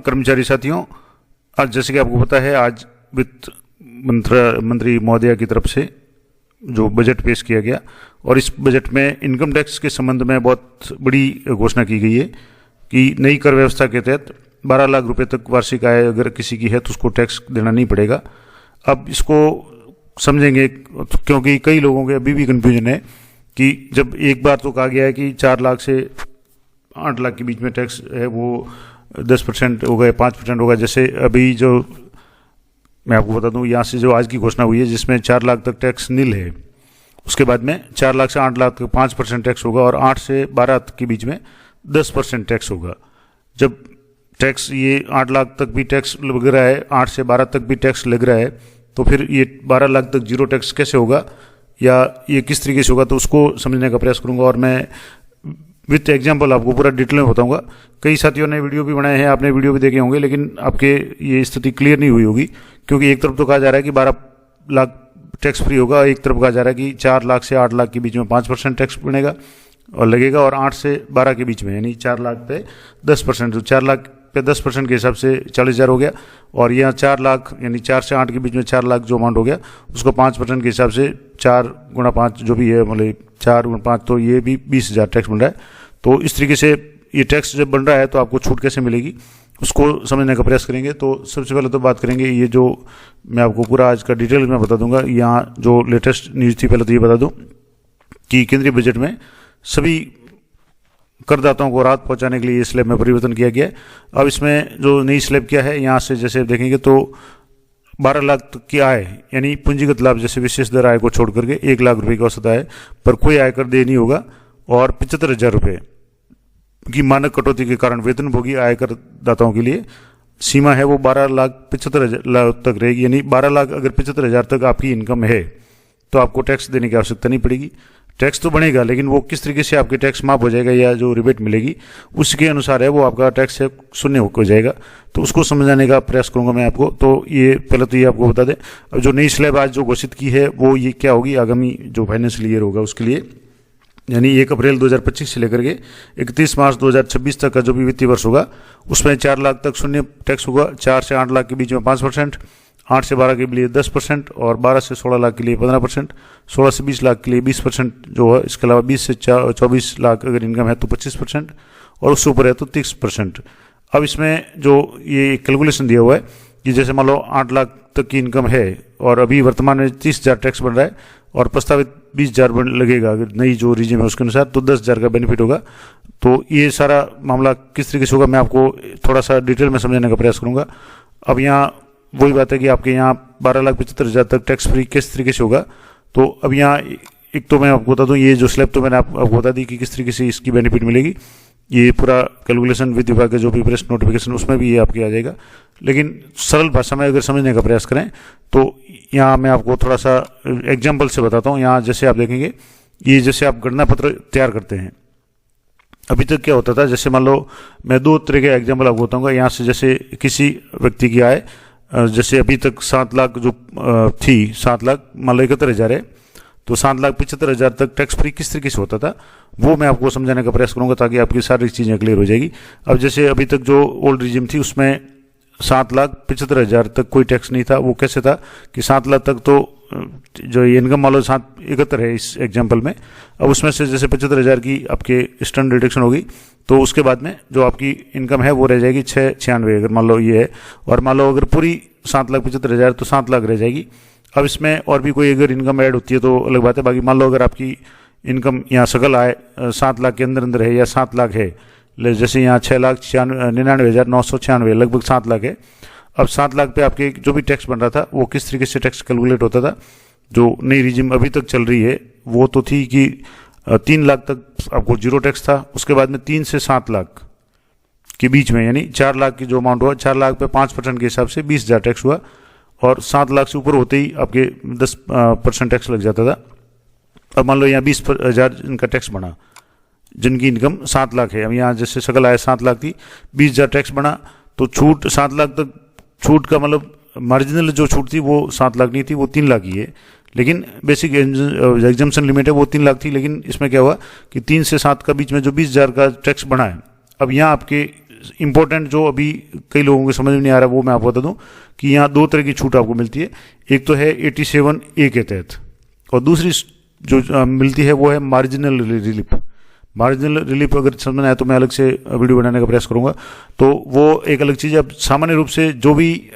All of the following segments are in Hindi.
कर्मचारी साथियों, आज जैसे कि आपको पता है, आज वित्त मंत्री महोदया की तरफ से जो बजट पेश किया गया और इस बजट में इनकम टैक्स के संबंध में बहुत बड़ी घोषणा की गई है कि नई कर व्यवस्था के तहत 12 लाख रुपए तक वार्षिक आय अगर किसी की है तो उसको टैक्स देना नहीं पड़ेगा। अब इसको समझेंगे क्योंकि कई लोगों के अभी भी कंफ्यूजन है कि जब एक बार तो कहा गया है कि 4 लाख से 8 लाख के बीच में टैक्स है वो 10% होगा या 5% होगा। जैसे अभी जो मैं आपको बता दूं, यहाँ से जो आज की घोषणा हुई है जिसमें 4 लाख तक टैक्स नील है, उसके बाद में 4 लाख से 8 लाख तक 5% टैक्स होगा और 8 से 12 के बीच में 10% टैक्स होगा। जब टैक्स ये 8 लाख तक भी टैक्स लग रहा है, 8 से 12 तक भी टैक्स लग रहा है, तो फिर ये 12 लाख तक जीरो टैक्स कैसे होगा या ये किस तरीके से होगा, तो उसको समझने का प्रयास करूंगा और मैं विथ एग्जाम्पल आपको पूरा डिटेल में बताऊंगा। कई साथियों ने वीडियो भी बनाए हैं, आपने वीडियो भी देखे होंगे, लेकिन आपके ये स्थिति क्लियर नहीं हुई होगी क्योंकि एक तरफ तो कहा जा रहा है कि 12 लाख टैक्स फ्री होगा, एक तरफ कहा जा रहा है कि 4 लाख से 8 लाख के बीच में 5% टैक्स बनेगा और लगेगा और 8 से 12 के बीच में यानी 4 लाख पे 10%, तो 4 लाख पे 10% के हिसाब से 40,000 हो गया और यहाँ 4 लाख यानी 4 से 8 के बीच में 4 लाख जो अमाउंट हो गया उसको 5% के हिसाब से 4 गुणा 5 जो भी है, मतलब 4 गुणा 5 तो ये भी 20,000 टैक्स बन रहा है। तो इस तरीके से ये टैक्स जब बन रहा है तो आपको छूट कैसे मिलेगी उसको समझने का प्रयास करेंगे। तो सबसे पहले तो बात करेंगे, ये जो मैं आपको पूरा आज का डिटेल में बता दूंगा। यहाँ जो लेटेस्ट न्यूज़ थी, पहले तो ये बता दूं कि केंद्रीय बजट में सभी करदाताओं को राहत पहुंचाने के लिए स्लैब में परिवर्तन किया गया है। अब इसमें जो नई स्लैब क्या है, यहाँ से जैसे देखेंगे तो 12 लाख तक की आय यानी पूंजीगत लाभ जैसे विशेष दर आय को छोड़ करके 1 लाख रुपए की औसत आय पर कोई आयकर देय नहीं होगा और 75,000 रुपये की मानक कटौती के कारण वेतनभोगी आयकर दाताओं के लिए सीमा है वो 12,75,000 तक रहेगी। यानी 12 लाख अगर 75,000 तक आपकी इनकम है तो आपको टैक्स देने की आवश्यकता नहीं पड़ेगी। टैक्स तो बनेगा लेकिन वो किस तरीके से आपके टैक्स माफ हो जाएगा या जो रिबेट मिलेगी उसके अनुसार है वो आपका टैक्स है शून्य हो जाएगा। तो उसको समझाने का प्रयास करूंगा मैं आपको। तो ये पहले तो ये आपको बता दें, अब जो नई स्लैब आज जो घोषित की है वो ये क्या होगी आगामी जो फाइनेंशियल ईयर होगा उसके लिए, यानी 1 अप्रैल 2025 से लेकर के 31 मार्च 2026 तक का जो भी वित्तीय वर्ष होगा उसमें 4 लाख तक शून्य टैक्स होगा, 4 से 8 लाख के बीच में 5%, 8 से 12 के लिए 10% और 12 से 16 लाख के लिए 15%, 16 से 20 लाख के लिए 20% जो है। इसके अलावा 20 से 24 लाख अगर इनकम है तो 25% और उससे ऊपर है तो 30%। अब इसमें जो ये कैलकुलेशन दिया हुआ है कि जैसे मान लो 8 लाख तक की इनकम है और अभी वर्तमान में 30,000 टैक्स बन रहा है और प्रस्तावित 20,000 लगेगा अगर नई जो रीजन है उसके अनुसार, तो 10,000 का बेनिफिट होगा। तो ये सारा मामला किस तरीके से होगा मैं आपको थोड़ा सा डिटेल में समझाने का प्रयास करूंगा। अब यहाँ वही बात है कि आपके यहाँ 12,75,000 तक टैक्स फ्री किस तरीके से होगा। तो अब यहाँ एक तो मैं आपको बता दूं, ये जो स्लैब तो मैंने आपको बता दी कि किस तरीके से इसकी बेनिफिट मिलेगी। ये पूरा कैलकुलेशन वित्त विभाग का जो भी प्रेस नोटिफिकेशन उसमें भी ये आपके आ जाएगा, लेकिन सरल भाषा में अगर समझने का प्रयास करें तो यहाँ मैं आपको थोड़ा सा एग्जाम्पल से बताता हूँ। यहाँ जैसे आप देखेंगे, ये जैसे आप गणना पत्र तैयार करते हैं, अभी तक क्या होता था, जैसे मान लो मैं 2 तरह के एग्जाम्पल आपको बताऊंगा। यहाँ से जैसे किसी व्यक्ति की आय जैसे अभी तक 7 लाख जो थी, 7 लाख मान लो 71,000 है, तो 7,75,000 तक टैक्स फ्री किस तरीके से होता था वो मैं आपको समझाने का प्रयास करूंगा ताकि आपकी सारी चीज़ें क्लियर हो जाएगी। अब जैसे अभी तक जो ओल्ड रिजिम थी उसमें 7,75,000 तक कोई टैक्स नहीं था। वो कैसे था कि 7 लाख तक तो जो इनकम मान लो 771 है इस एग्जाम्पल में, अब उसमें से जैसे 75,000 की आपके स्टैंडर्ड डिडक्शन होगी तो उसके बाद में जो आपकी इनकम है वो रह जाएगी 696 अगर मान लो ये है, और मान लो अगर पूरी 7,75,000 तो 7 लाख रह जाएगी। अब इसमें और भी कोई अगर इनकम ऐड होती है तो अलग बात है। बाकी मान लो अगर आपकी इनकम यहाँ सकल आय 7 लाख के अंदर अंदर है या 7 लाख है, जैसे यहाँ 6,99,996 लगभग 7 लाख है। अब 7 लाख पे आपके जो भी टैक्स बन रहा था वो किस तरीके से टैक्स कैलकुलेट होता था, जो नई रिजिम अभी तक चल रही है वो तो थी कि 3 लाख तक आपको जीरो टैक्स था, उसके बाद में 3 से 7 लाख के बीच में यानी 4 लाख की जो अमाउंट हुआ, 4 लाख पे 5% के हिसाब से 20,000 टैक्स हुआ और 7 लाख से ऊपर होते ही आपके 10% टैक्स लग जाता था। अब मान लो यहाँ 20,000 इनका टैक्स बना जिनकी इनकम 7 लाख है। अब यहाँ जैसे सकल आय 7 लाख थी, 20,000 टैक्स बना तो छूट 7 लाख तक, छूट का मतलब मार्जिनल जो छूट थी वो 7 लाख नहीं थी, वो 3 लाख ही है, लेकिन बेसिक एग्जम्पशन लिमिट है वो 3 लाख थी। लेकिन इसमें क्या हुआ कि 3 से 7 का बीच में जो 20,000 का टैक्स बना है, अब यहाँ आपके इम्पोर्टेंट जो अभी कई लोगों को समझ में नहीं आ रहा वो मैं आपको बता दूं कि यहाँ दो तरह की छूट आपको मिलती है। एक तो है 87A के तहत, और दूसरी जो मिलती है वो है मार्जिनल रिलीफ। मार्जिनल रिलीफ अगर समझ में आया तो मैं अलग से वीडियो बनाने का प्रयास करूंगा, तो वो एक अलग चीज़ है। अब सामान्य रूप से जो भी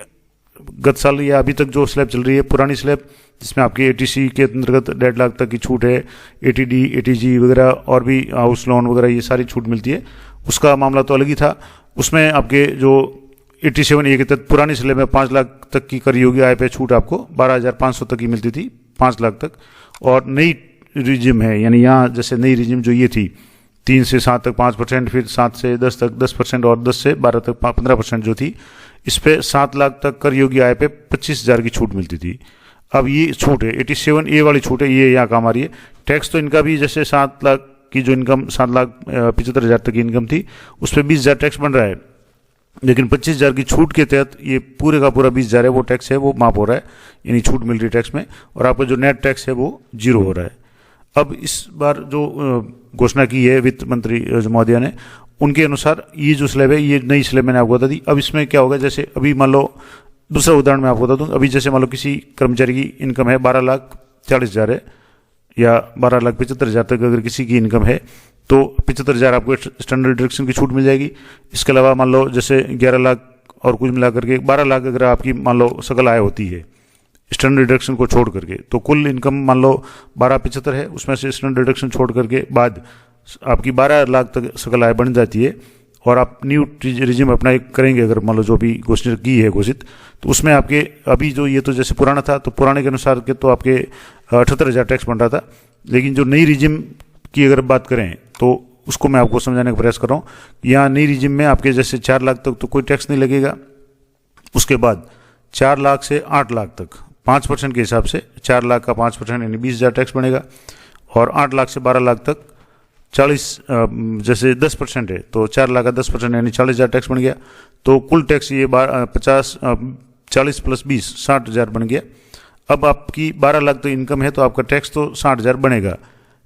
गत साल या अभी तक जो स्लैब चल रही है, पुरानी स्लैब जिसमें आपकी ATC के अंतर्गत 1.5 लाख तक की छूट है, ATD, ATG वगैरह और भी हाउस लोन वगैरह ये सारी छूट मिलती है, उसका मामला तो अलग ही था। उसमें आपके जो 87A के तहत पुरानी स्लैब में 5 लाख तक की कर योग्य आय पे छूट आपको 12,500 तक की मिलती थी, 5 लाख तक। और नई रिजिम है, यानी यहाँ जैसे नई रिजिम जो ये थी 3 से 7 तक 5%, फिर 7 से 10 तक 10% और 10 से 12 तक 15% जो थी, इस पे 7 लाख तक कर योग्य आय पे 25,000 की छूट मिलती थी। अब ये छूट है 87A वाली छूट है, ये यहाँ काम आ रही है। टैक्स तो इनका भी जैसे 7 लाख की जो इनकम 7,75,000 तक की इनकम थी उस पर 20,000 टैक्स बन रहा है, लेकिन 25,000 की छूट के तहत ये पूरे का पूरा 20,000 है वो टैक्स है वो माफ हो रहा है, यानी छूट मिल रही है टैक्स में, और आपका जो नेट टैक्स है वो 0 हो रहा है। अब इस बार जो घोषणा की है वित्त मंत्री महोदया ने, उनके अनुसार ये जो स्लैब है ये नई स्लैब मैंने आपको बता दी। अब इसमें क्या होगा, जैसे अभी मान लो दूसरा उदाहरण मैं आपको बता दूं, अभी जैसे मान लो किसी कर्मचारी की इनकम है 12,40,000 है या 12,75,000 तक अगर किसी की इनकम है तो 75,000 आपको स्टैंडर्ड डिडक्शन की छूट मिल जाएगी। इसके अलावा मान लो जैसे 11 लाख और कुछ मिला करके 12 लाख अगर आपकी मान लो सकल आय होती है स्टैंडर्ड डिडक्शन को छोड़ करके, तो कुल इनकम मान लो 12,75 है, उसमें से स्टैंडर्ड डिडक्शन छोड़ करके बाद आपकी 12 लाख तक सकल आय बन जाती है, और आप न्यू रिजिम अपना करेंगे अगर मान लो जो भी घोषणा की है घोषित, तो उसमें आपके अभी जो ये तो जैसे पुराना था तो पुराने के अनुसार के तो आपके 78,000 टैक्स बन रहा था, लेकिन जो नई रिजिम की अगर बात करें तो उसको मैं आपको समझाने का प्रयास कर रहा हूँ। यहाँ नई रिजिम में आपके जैसे 4 लाख तक तो कोई टैक्स नहीं लगेगा, उसके बाद 4 लाख से 8 लाख तक 5% के हिसाब से 4 लाख का 5% यानी 20,000 टैक्स बनेगा, और 8 लाख से 12 लाख तक 40 जैसे 10% है तो 4 लाख का 10% यानी 40,000 टैक्स बन गया। तो कुल टैक्स ये 40 प्लस 20 60,000 बन गया। अब आपकी 12 लाख तो इनकम है तो आपका टैक्स तो 60,000 बनेगा,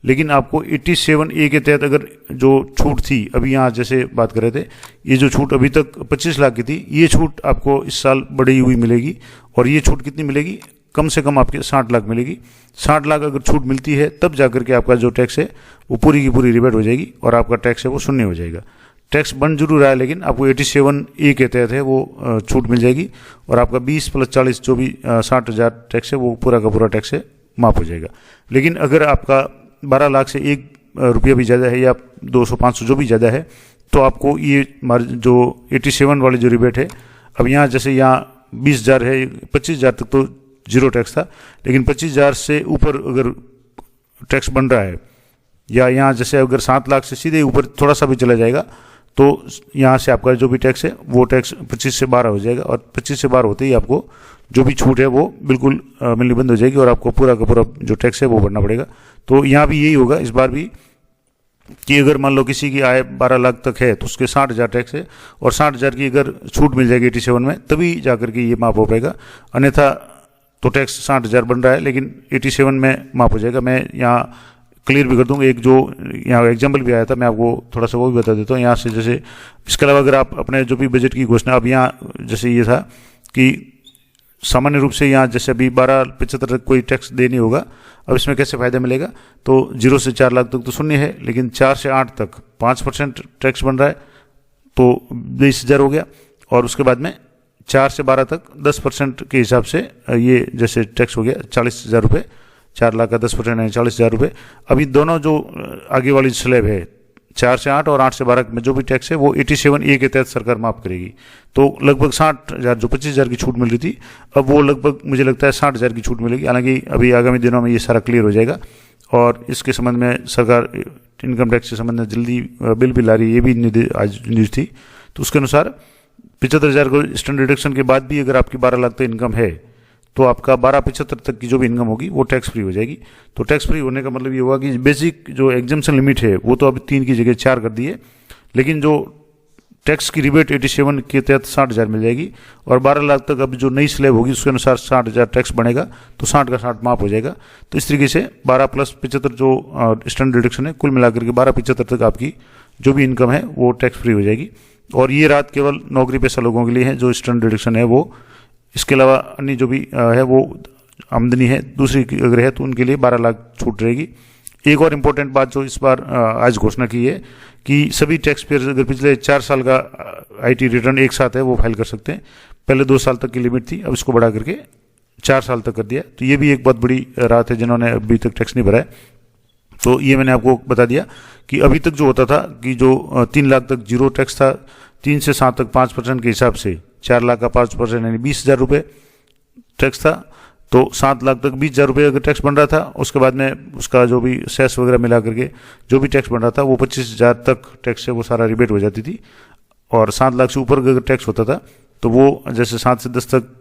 लेकिन आपको 87A के तहत अगर जो छूट थी अभी यहाँ जैसे बात कर रहे थे, ये जो छूट अभी तक 25 लाख की थी, ये छूट आपको इस साल बढ़ी हुई मिलेगी, और ये छूट कितनी मिलेगी, कम से कम आपके 60 लाख मिलेगी। 60 लाख अगर छूट मिलती है तब जाकर के आपका जो टैक्स है वो पूरी की पूरी रिबेट हो जाएगी और आपका टैक्स है वो शून्य हो जाएगा। टैक्स बन जरूर रहा है लेकिन आपको 87A के तहत है वो छूट मिल जाएगी, और आपका 20 प्लस 40 जो भी 60,000 टैक्स है वो पूरा का पूरा टैक्स है माफ हो जाएगा। लेकिन अगर आपका 12 लाख से 1 रुपया भी ज़्यादा है या 200-500 जो भी ज़्यादा है, तो आपको ये जो 87 वाली जो रिबेट है, अब यहाँ जैसे यहाँ 20,000 है, 25,000 तक तो 0 टैक्स था, लेकिन 25,000 से ऊपर अगर टैक्स बन रहा है, या यहाँ जैसे अगर 7 लाख से सीधे ऊपर थोड़ा सा भी चला जाएगा तो यहाँ से आपका जो भी टैक्स है वो टैक्स 25 से 12 हो जाएगा, और 25 से 12 होते ही आपको जो भी छूट है वो बिल्कुल मिलनी बंद हो जाएगी और आपको पूरा का पूरा जो टैक्स है वो भरना पड़ेगा। तो यहाँ भी यही होगा इस बार भी कि अगर मान लो किसी की आय 12 लाख तक है तो उसके 60,000 टैक्स है, और 60,000 की अगर छूट मिल जाएगी 87 में तभी जाकर के ये माफ हो पाएगा, अन्यथा तो टैक्स 60,000 बन रहा है लेकिन 87 में माफ हो जाएगा। मैं यहाँ क्लियर भी कर दूंगा, एक जो यहाँ एग्जाम्पल भी आया था मैं आपको थोड़ा सा वो भी बता देता हूँ यहाँ से। जैसे इसके अलावा अगर आप अपने जो भी बजट की घोषणा, अब यहाँ जैसे ये था कि सामान्य रूप से यहाँ जैसे अभी 12,75 तक कोई टैक्स दे नहीं होगा, अब इसमें कैसे फायदा मिलेगा, तो 0 से 4 लाख तक तो शून्य है, लेकिन 4 से 8 तक 5% टैक्स बन रहा है तो 20,000 हो गया, और उसके बाद में 4 से 12 तक 10% के हिसाब से ये जैसे टैक्स हो गया 40,000 रुपये, 4 लाख का 10% यानी 40,000 रुपये। अभी दोनों जो आगे वाली स्लैब है 4 से 8 और 8 से 12 में जो भी टैक्स है वो 87A के तहत सरकार माफ करेगी, तो लगभग 60,000 जो 25,000 की छूट मिल रही थी अब वो लगभग मुझे लगता है 60,000 की छूट मिलेगी। हालांकि अभी आगामी दिनों में ये सारा क्लियर हो जाएगा, और इसके संबंध में सरकार इनकम टैक्स के संबंध में जल्दी बिल भी ला रही है, ये भी आज न्यूज़ थी। तो उसके अनुसार 75,000 को स्टैंडर्ड डिडक्शन के बाद भी अगर आपकी 12 लाख तक इनकम है तो आपका 12,75 तक की जो भी इनकम होगी वो टैक्स फ्री हो जाएगी। तो टैक्स फ्री होने का मतलब ये होगा कि बेसिक जो एग्जम्पशन लिमिट है वो तो अब 3 की जगह 4 कर दी है, लेकिन जो टैक्स की रिबेट 87 के तहत 60,000 मिल जाएगी, और 12 लाख तक अब जो नई स्लैब होगी उसके अनुसार 60,000 टैक्स बनेगा तो 60 का 60 माफ हो जाएगा। तो इस तरीके से 12 प्लस 75 जो स्टैंडर्ड डिडक्शन है कुल मिलाकर के 12,75 तक आपकी जो भी इनकम है वो टैक्स फ्री हो जाएगी। और ये राहत केवल नौकरी पेशा लोगों के लिए है जो स्टैंडर्ड डिडक्शन है वो। इसके अलावा अन्य जो भी है वो आमदनी है दूसरी अगर है तो उनके लिए 12 लाख छूट रहेगी। एक और इम्पोर्टेंट बात जो इस बार आज घोषणा की है कि सभी टैक्स पेयर अगर पिछले 4 साल का आईटी रिटर्न एक साथ है वो फाइल कर सकते हैं। पहले 2 साल तक की लिमिट थी, अब इसको बढ़ा करके 4 साल तक कर दिया। तो ये भी एक बहुत बड़ी राहत है जिन्होंने अभी तक टैक्स नहीं भरा है। तो ये मैंने आपको बता दिया कि अभी तक जो होता था कि जो 3 लाख तक जीरो टैक्स था, 3 से 7 तक 5% के हिसाब से, 4 लाख का 5% यानी 20,000 रुपये टैक्स था। तो 7 लाख तक 20,000 रुपये अगर टैक्स बन रहा था, उसके बाद में उसका जो भी सेस वगैरह मिला करके जो भी टैक्स बन रहा था वो 25,000 तक टैक्स से वो सारा रिबेट हो जाती थी। और 7 लाख से ऊपर अगर टैक्स होता था तो वो जैसे 7 से 10 तक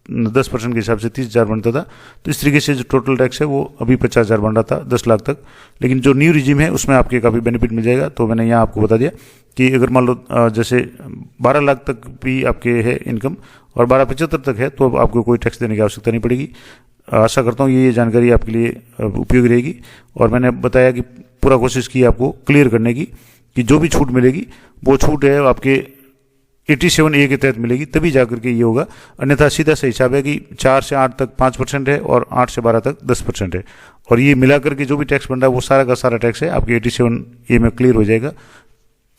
10% के हिसाब से 30,000 बनता था। तो इस तरीके से जो टोटल टैक्स है वो अभी 50,000 बन रहा था 10 लाख तक। लेकिन जो न्यू रिजीम है उसमें आपके काफ़ी बेनिफिट मिल जाएगा। तो मैंने यहाँ आपको बता दिया कि अगर मान लो जैसे 12 लाख तक भी आपके है इनकम और 12,75 तक है तो अब आपको कोई टैक्स देने की आवश्यकता नहीं पड़ेगी। आशा करता हूँ ये जानकारी आपके लिए उपयोगी रहेगी। और मैंने बताया कि पूरा कोशिश की आपको क्लियर करने की कि जो भी छूट मिलेगी वो छूट है आपके 87A के तहत मिलेगी, तभी जाकर के ये होगा। अन्यथा सीधा सा हिसाब है कि 4 से 8 तक 5% है और 8 से 12 तक 10% है। और ये मिलाकर के जो भी टैक्स बन रहा है वो सारा का सारा टैक्स है आपके 87A में क्लियर हो जाएगा,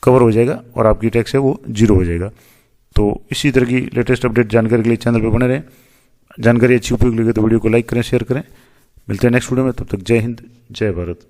कवर हो जाएगा और आपकी टैक्स है वो जीरो हो जाएगा। तो इसी तरह की लेटेस्ट अपडेट जानकारी के लिए चैनल पर बने रहें। जानकारी अच्छी उपयोगी लगे तो वीडियो को लाइक करें, शेयर करें। मिलते हैं नेक्स्ट वीडियो में, तब तक जय हिंद, जय भारत।